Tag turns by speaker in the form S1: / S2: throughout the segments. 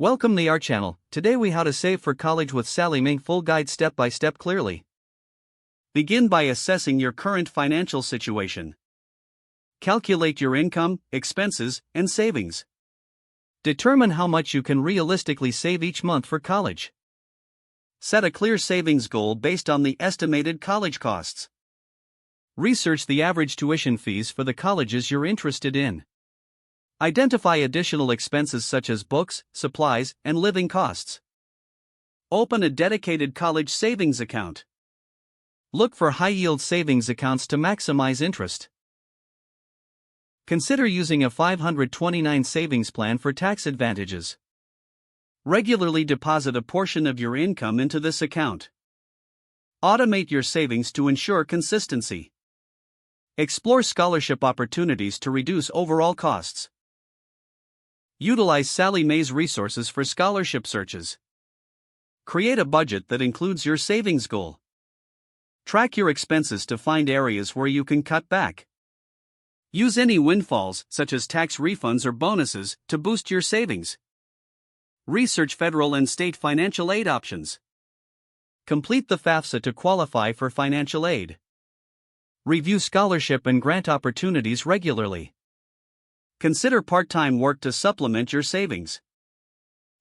S1: Welcome to our channel. Today we how to save for college with Sallie Mae, full guide step by step clearly. Begin by assessing your current financial situation. Calculate your income, expenses, and savings. Determine how much you can realistically save each month for college. Set a clear savings goal based on the estimated college costs. Research the average tuition fees for the colleges you're interested in. Identify additional expenses such as books, supplies, and living costs. Open a dedicated college savings account. Look for high-yield savings accounts to maximize interest. Consider using a 529 savings plan for tax advantages. Regularly deposit a portion of your income into this account. Automate your savings to ensure consistency. Explore scholarship opportunities to reduce overall costs. Utilize Sallie Mae's resources for scholarship searches. Create a budget that includes your savings goal. Track your expenses to find areas where you can cut back. Use any windfalls, such as tax refunds or bonuses, to boost your savings. Research federal and state financial aid options. Complete the FAFSA to qualify for financial aid. Review scholarship and grant opportunities regularly. Consider part-time work to supplement your savings.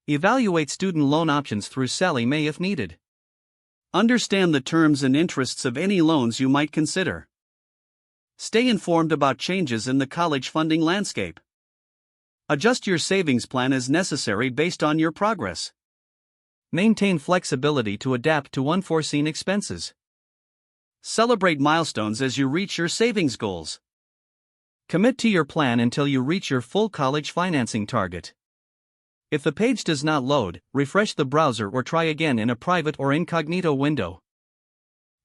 S1: Evaluate student loan options through Sallie Mae if needed. Understand the terms and interests of any loans you might consider. Stay informed about changes in the college funding landscape. Adjust your savings plan as necessary based on your progress. Maintain flexibility to adapt to unforeseen expenses. Celebrate milestones as you reach your savings goals. Commit to your plan until you reach your full college financing target. If the page does not load, refresh the browser or try again in a private or incognito window.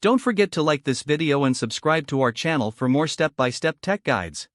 S1: Don't forget to like this video and subscribe to our channel for more step-by-step tech guides.